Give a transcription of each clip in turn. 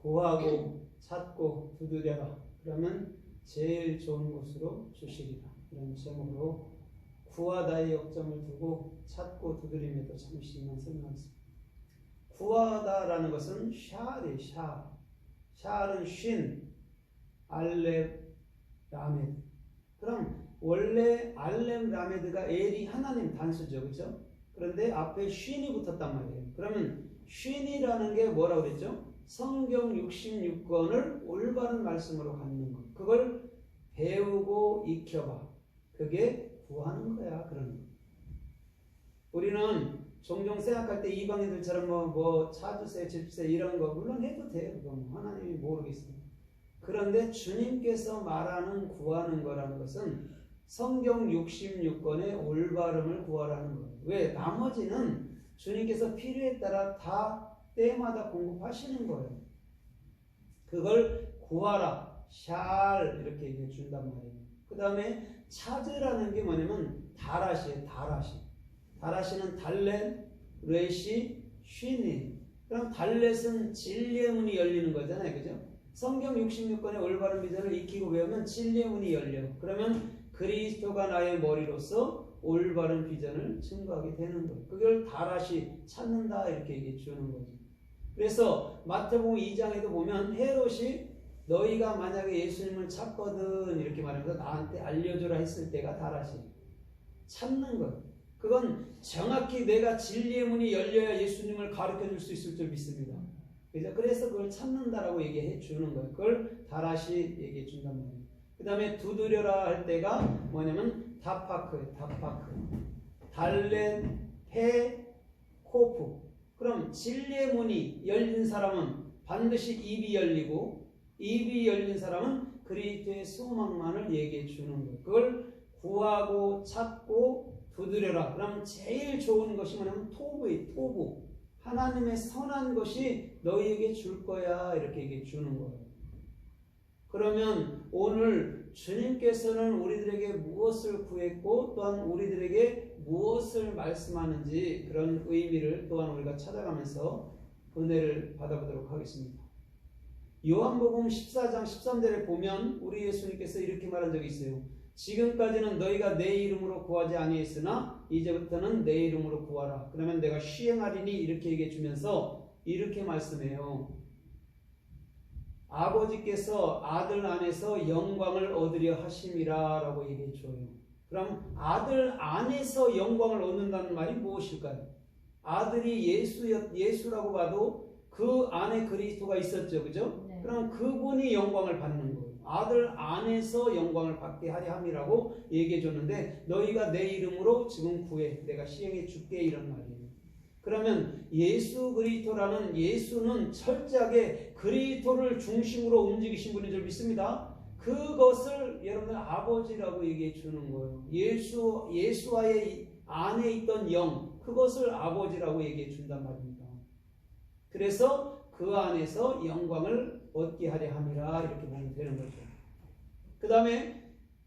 구하고 찾고 두드려라. 그러면 제일 좋은 곳으로 주시리라. 이런 제목으로 구하다의 역점을 두고 찾고 두드림에도 잠시만 설명하겠습니다. 구하다라는 것은 샤르, 샤르는 쉰, 알렙, 라메드. 그럼 원래 알렙, 라메드가 엘이 하나님 단수죠, 그렇죠? 그런데 앞에 쉰이 붙었단 말이에요. 그러면 쉰이라는 게 뭐라고 그랬죠? 성경 66권을 올바른 말씀으로 갖는 것. 그걸 배우고 익혀봐. 그게 구하는 거야. 그런 거. 우리는 종종 생각할 때 이방인들처럼 뭐 찾으세요, 집세요 이런 거 물론 해도 돼요. 그건 하나님이 모르겠어요. 그런데 주님께서 말하는 구하는 거라는 것은 성경 66권의 올바름을 구하라는 거예요. 왜? 나머지는 주님께서 필요에 따라 다 때마다 공급하시는 거예요. 그걸 구하라, 샬 이렇게 얘기해 준단 말이에요. 그 다음에 찾으라는 게 뭐냐면 다라시예요. 다라시는 달렛, 레시, 쉰이. 그럼 달렛은 진리의 문이 열리는 거잖아요. 그죠? 성경 66권의 올바른 비전을 익히고 배우면 진리의 문이 열려. 그러면 그리스도가 나의 머리로서 올바른 비전을 증거하게 되는 거예요. 그걸 다라시 찾는다 이렇게 얘기해 주는 거죠. 그래서 마태복음 2장에도 보면 헤롯이 너희가 만약에 예수님을 찾거든 이렇게 말하면서 나한테 알려주라 했을 때가 다라시 찾는 거예요. 그건 정확히 내가 진리의 문이 열려야 예수님을 가르쳐 줄 수 있을 줄 믿습니다. 그래서 그걸 찾는다라고 얘기해 주는 거예요. 그걸 다라시 얘기해 준단 말이에요. 그 다음에 두드려라 할 때가 뭐냐면 다파크예요. 달렛, 페, 코프. 그럼 진리의 문이 열린 사람은 반드시 입이 열리고 입이 열린 사람은 그리스도의 소망만을 얘기해 주는 거예요. 그걸 구하고 찾고 두드려라. 그럼 제일 좋은 것이 뭐냐면 토부. 하나님의 선한 것이 너희에게 줄 거야. 이렇게 얘기해 주는 거예요. 그러면 오늘 주님께서는 우리들에게 무엇을 구했고 또한 우리들에게 무엇을 말씀하는지 그런 의미를 또한 우리가 찾아가면서 은혜를 받아보도록 하겠습니다. 요한복음 14장 13절에 보면 우리 예수님께서 이렇게 말한 적이 있어요. 지금까지는 너희가 내 이름으로 구하지 아니했으나 이제부터는 내 이름으로 구하라. 그러면 내가 시행하리니 이렇게 얘기해 주면서 이렇게 말씀해요. 아버지께서 아들 안에서 영광을 얻으려 하심이라 라고 얘기해 줘요. 그럼 아들 안에서 영광을 얻는다는 말이 무엇일까요? 아들이 예수라고 봐도 그 안에 그리스도가 있었죠. 그죠? 네. 그럼 그분이 영광을 받는 거예요. 아들 안에서 영광을 받게 하려 함이라고 얘기해 줬는데 너희가 내 이름으로 지금 구해. 내가 시행해 줄게 이런 말이에요. 그러면 예수 그리스도라는 예수는 철저하게 그리스도를 중심으로 움직이신 분인 줄 믿습니다. 그것을 여러분들 아버지라고 얘기해 주는 거예요. 예수와의 안에 있던 영 그것을 아버지라고 얘기해 준단 말입니다. 그래서 그 안에서 영광을 얻게 하려 함이라 이렇게 보면 되는 거죠. 그 다음에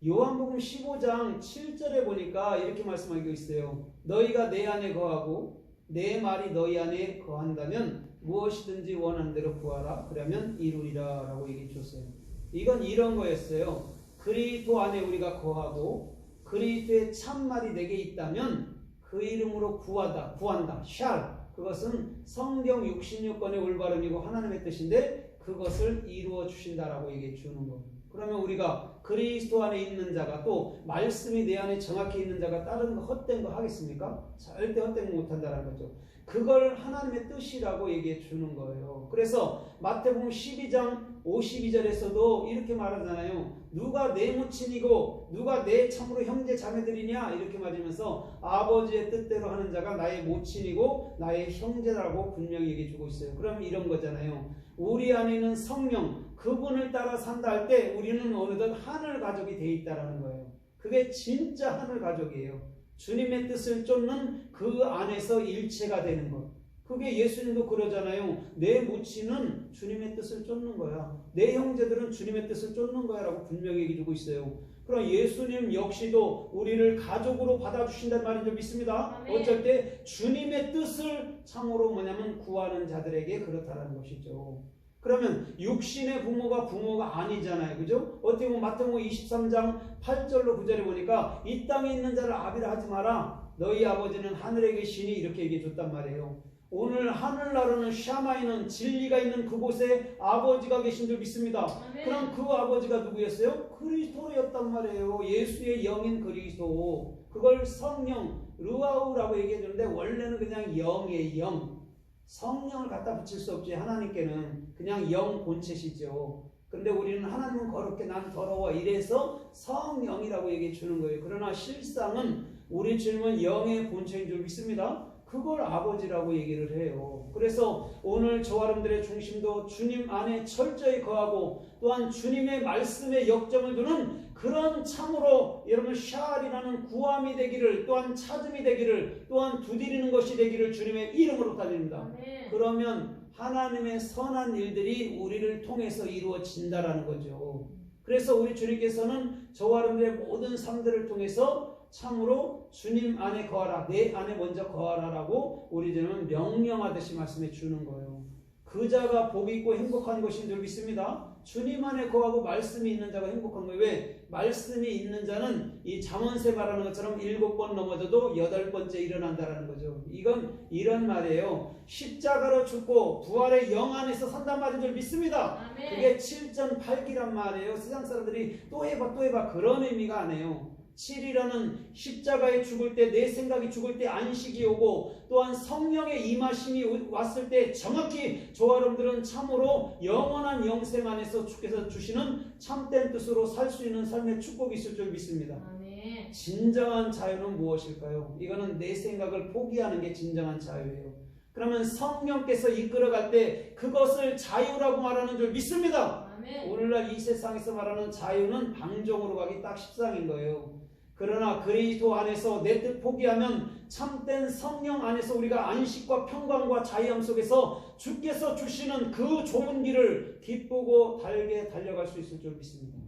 요한복음 15장 7절에 보니까 이렇게 말씀하고 있어요. 너희가 내 안에 거하고 내 말이 너희 안에 거한다면 무엇이든지 원하는 대로 구하라. 그러면 이루리라 라고 얘기해 줬어요. 이건 이런 거였어요. 그리스도 안에 우리가 거하고 그리스도의 참말이 내게 있다면 그 이름으로 구한다. 샬. 그것은 성경 66권의 올바름이고 하나님의 뜻인데 그것을 이루어 주신다라고 얘기해 주는 거예요. 그러면 우리가 그리스도 안에 있는 자가 또 말씀이 내 안에 정확히 있는 자가 다른 거 헛된 거 하겠습니까? 절대 헛된 거 못한다는 거죠. 그걸 하나님의 뜻이라고 얘기해 주는 거예요. 그래서 마태복음 12장 52절에서도 이렇게 말하잖아요. 누가 내 모친이고 누가 내 참으로 형제 자매들이냐 이렇게 말하면서 아버지의 뜻대로 하는 자가 나의 모친이고 나의 형제라고 분명히 얘기해 주고 있어요. 그럼 이런 거잖아요. 우리 안에 있는 성령 그분을 따라 산다 할 때 우리는 어느덧 하늘 가족이 돼 있다라는 거예요. 그게 진짜 하늘 가족이에요. 주님의 뜻을 쫓는 그 안에서 일체가 되는 것. 그게 예수님도 그러잖아요. 내 모친은 주님의 뜻을 쫓는 거야. 내 형제들은 주님의 뜻을 쫓는 거야 라고 분명히 얘기해 주고 있어요. 그럼 예수님 역시도 우리를 가족으로 받아주신다는 말인 줄 믿습니다. 아멘. 어쩔 때 주님의 뜻을 참으로 뭐냐면 구하는 자들에게 그렇다라는 것이죠. 그러면 육신의 부모가 아니잖아요. 그죠? 어떻게 보면 마태복음 23장 8절로 9절에 보니까 이 땅에 있는 자를 아비라 하지 마라. 너희 아버지는 하늘에 계시니 이렇게 얘기해 줬단 말이에요. 오늘 하늘나라는 샤마이는 진리가 있는 그곳에 아버지가 계신 줄 믿습니다. 아멘. 그럼 그 아버지가 누구였어요? 그리스도였단 말이에요. 예수의 영인 그리스도. 그걸 성령, 르아우라고 얘기해 주는데 원래는 그냥 영의 영. 성령을 갖다 붙일 수 없지. 하나님께는 그냥 영 본체시죠. 근데 우리는 하나님은 거룩해 난 더러워 이래서 성령이라고 얘기해 주는 거예요. 그러나 실상은 우리 주님은 영의 본체인 줄 믿습니다. 그걸 아버지라고 얘기를 해요. 그래서 오늘 저와 여러분들의 중심도 주님 안에 철저히 거하고 또한 주님의 말씀에 역점을 두는 그런 참으로 여러분 샤알이라는 구함이 되기를 또한 찾음이 되기를 또한 두드리는 것이 되기를 주님의 이름으로 달립니다. 그러면 하나님의 선한 일들이 우리를 통해서 이루어진다라는 거죠. 그래서 우리 주님께서는 저와 여러분들의 모든 삶들을 통해서 참으로 주님 안에 거하라, 내 안에 먼저 거하라라고 우리 주님은 명령하듯이 말씀해 주는 거예요. 그 자가 복이 있고 행복한 것인 줄 믿습니다. 주님 안에 거하고 말씀이 있는 자가 행복한 거예요. 왜? 말씀이 있는 자는 이 잠언세 말하는 것처럼 7번 넘어져도 8번째 일어난다라는 거죠. 이건 이런 말이에요. 십자가로 죽고 부활의 영 안에서 산단 말인 줄 믿습니다. 아멘. 그게 7전8기란 말이에요. 세상 사람들이 또 해봐 그런 의미가 아니에요. 7이라는 십자가에 죽을 때 내 생각이 죽을 때 안식이 오고 또한 성령의 임하심이 왔을 때 정확히 저와 여러분들은 참으로 영원한 영생 안에서 주께서 주시는 참된 뜻으로 살 수 있는 삶의 축복이 있을 줄 믿습니다. 아멘. 진정한 자유는 무엇일까요? 이거는 내 생각을 포기하는 게 진정한 자유예요. 그러면 성령께서 이끌어갈 때 그것을 자유라고 말하는 줄 믿습니다. 아멘. 오늘날 이 세상에서 말하는 자유는 방종으로 가기 딱 십상인 거예요. 그러나 그리스도 안에서 내 뜻 포기하면 참된 성령 안에서 우리가 안식과 평강과 자유함 속에서 주께서 주시는 그 좋은 길을 기쁘고 달게 달려갈 수 있을 줄 믿습니다.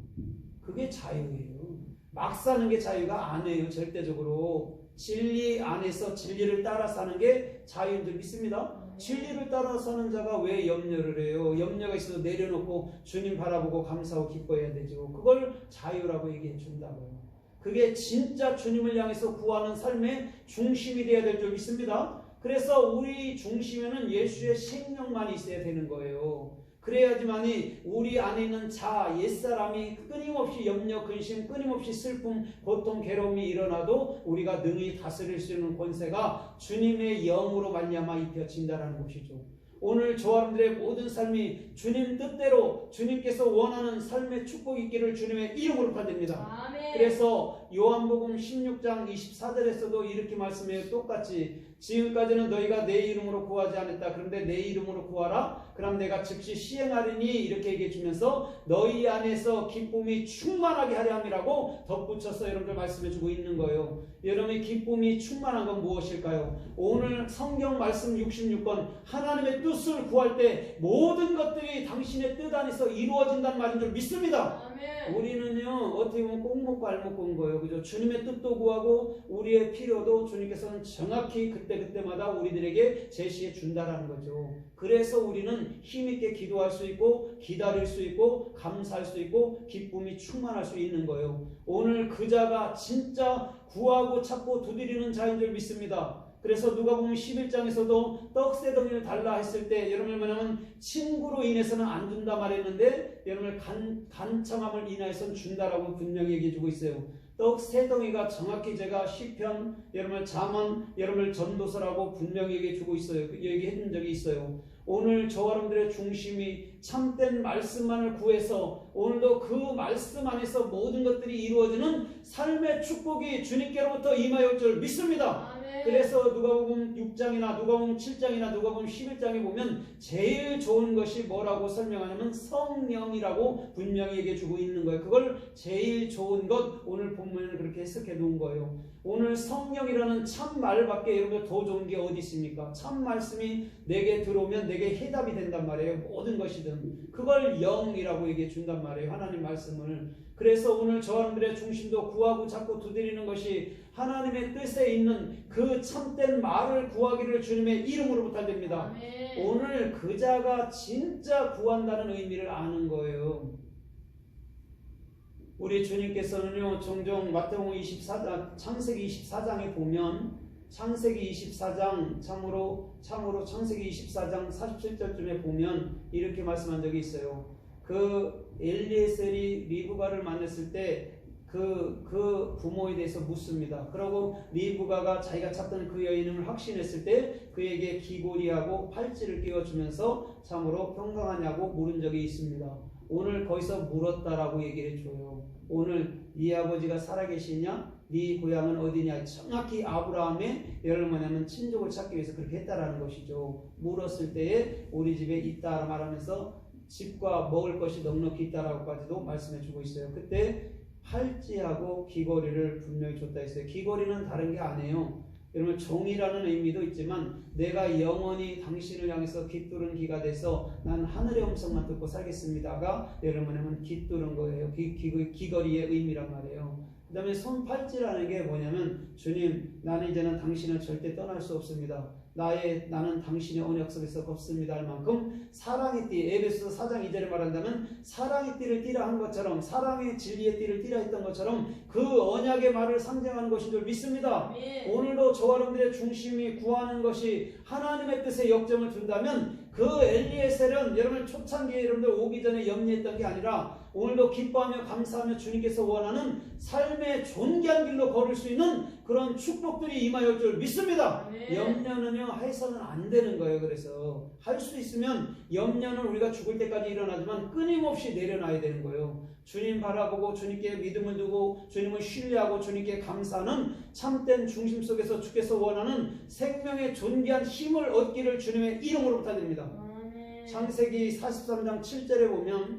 그게 자유예요. 막 사는 게 자유가 아니에요. 절대적으로 진리 안에서 진리를 따라 사는 게 자유인 줄 믿습니다. 진리를 따라 사는 자가 왜 염려를 해요? 염려가 있어도 내려놓고 주님 바라보고 감사하고 기뻐해야 되죠. 그걸 자유라고 얘기해 준다고요. 그게 진짜 주님을 향해서 구하는 삶의 중심이 되어야 될 줄 믿습니다. 그래서 우리 중심에는 예수의 생명만이 있어야 되는 거예요. 그래야지만이 우리 안에 있는 자, 옛사람이 끊임없이 염려, 근심, 끊임없이 슬픔, 고통, 괴로움이 일어나도 우리가 능히 다스릴 수 있는 권세가 주님의 영으로 말미암아 입혀진다는 것이죠. 오늘 저와 여러분들의 모든 삶이 주님 뜻대로 주님께서 원하는 삶의 축복이 있기를 주님의 이름으로 받듭니다. 그래서 요한복음 16장 24절에서도 이렇게 말씀해요. 똑같이 지금까지는 너희가 내 이름으로 구하지 않았다. 그런데 내 이름으로 구하라. 그럼 내가 즉시 시행하리니 이렇게 얘기해 주면서 너희 안에서 기쁨이 충만하게 하려 함이라고 덧붙여서 여러분들 말씀해 주고 있는 거예요. 여러분의 기쁨이 충만한 건 무엇일까요? 오늘 성경 말씀 66번 하나님의 뜻을 구할 때 모든 것들이 당신의 뜻 안에서 이루어진다는 말인 줄 믿습니다. 아멘. 우리는요 어떻게 보면 꼭 먹고 알 먹고 온 거예요. 그죠? 주님의 뜻도 구하고 우리의 필요도 주님께서는 정확히 그때마다 우리들에게 제시해 준다라는 거죠. 그래서 우리는 힘있게 기도할 수 있고 기다릴 수 있고 감사할 수 있고 기쁨이 충만할 수 있는 거예요. 오늘 그 자가 진짜 구하고 찾고 두드리는 자인 줄 믿습니다. 그래서 누가복음 11장에서도 떡새덩이를 달라 했을 때 여러분을 뭐냐면 친구로 인해서는 안 준다 말했는데 여러분을 간청함을 인하여서는 준다라고 분명히 얘기해 주고 있어요. 떡새덩이가 정확히 제가 시편, 여러분을 잠언, 여러분을 전도서라고 분명히 얘기해 주고 있어요. 얘기해 준 적이 있어요. 오늘 저와 여러분들의 중심이 참된 말씀만을 구해서 오늘도 그 말씀 안에서 모든 것들이 이루어지는 삶의 축복이 주님께로부터 임하여 줄 믿습니다. 아멘. 그래서 누가복음 6장이나 누가복음 7장이나 누가복음 11장에 보면 제일 좋은 것이 뭐라고 설명하냐면 성령이라고 분명히 얘기해 주고 있는 거예요. 그걸 제일 좋은 것 오늘 본문에는 그렇게 해석해 놓은 거예요. 오늘 성령이라는 참 말밖에 여러분 더 좋은 게 어디 있습니까? 참 말씀이 내게 들어오면 내게 해답이 된단 말이에요. 모든 것이든 그걸 영이라고 얘기해 준단 말이에요. 하나님 말씀을. 그래서 오늘 저와 여러분들의 중심도 구하고 찾고 두드리는 것이 하나님의 뜻에 있는 그 참된 말을 구하기를 주님의 이름으로 부탁드립니다. 아멘. 오늘 그 자가 진짜 구한다는 의미를 아는 거예요. 우리 주님께서는요, 종종 마태복음 24장, 창세기 24장에 보면 창세기 24장 참으로 창세기 24장 47절쯤에 보면 이렇게 말씀한 적이 있어요. 그 엘리에셀이 리브가를 만났을 때 그 부모에 대해서 묻습니다. 그러고 리브가가 자기가 찾던 그 여인을 확신했을 때 그에게 귀고리하고 팔찌를 끼워주면서 참으로 평강하냐고 물은 적이 있습니다. 오늘 거기서 물었다라고 얘기를 해줘요. 오늘 네 아버지가 살아계시냐? 네 고향은 어디냐? 정확히 아브라함의 예를 뭐냐면 친족을 찾기 위해서 그렇게 했다라는 것이죠. 물었을 때에 우리 집에 있다 말하면서 집과 먹을 것이 넉넉히 있다라고까지도 말씀해주고 있어요. 그때 팔찌하고 귀걸이를 분명히 줬다 했어요. 귀걸이는 다른 게 아니에요. 여러분 종이라는 의미도 있지만 내가 영원히 당신을 향해서 깃두른 기가 돼서 난 하늘의 음성만 듣고 살겠습니다가 여러분 깃두른 거예요. 귀걸이의 의미란 말이에요. 그 다음에 손팔찌라는 게 뭐냐면 주님 나는 이제는 당신을 절대 떠날 수 없습니다. 나는 당신의 언약 속에서 걷습니다 할 만큼 사랑의 띠, 에베소서 4장 2절에 말한다면 사랑의 띠를 띠라 한 것처럼 사랑의 진리의 띠를 띠라 했던 것처럼 그 언약의 말을 상징하는 것인 줄 믿습니다. 아멘. 오늘도 저와 여러분들의 중심이 구하는 것이 하나님의 뜻에 역점을 둔다면 그 엘리에셀은 여러분 초창기에 여러분들 오기 전에 염려했던 게 아니라 오늘도 기뻐하며 감사하며 주님께서 원하는 삶의 존귀한 길로 걸을 수 있는 그런 축복들이 임하여 줄 믿습니다. 아멘. 염려는요 해서는 안 되는 거예요. 그래서 할 수 있으면 염려는 우리가 죽을 때까지 일어나지만 끊임없이 내려놔야 되는 거예요. 주님 바라보고 주님께 믿음을 두고 주님을 신뢰하고 주님께 감사하는 참된 중심 속에서 주께서 원하는 생명의 존귀한 힘을 얻기를 주님의 이름으로 부탁드립니다. 아멘. 창세기 43장 7절에 보면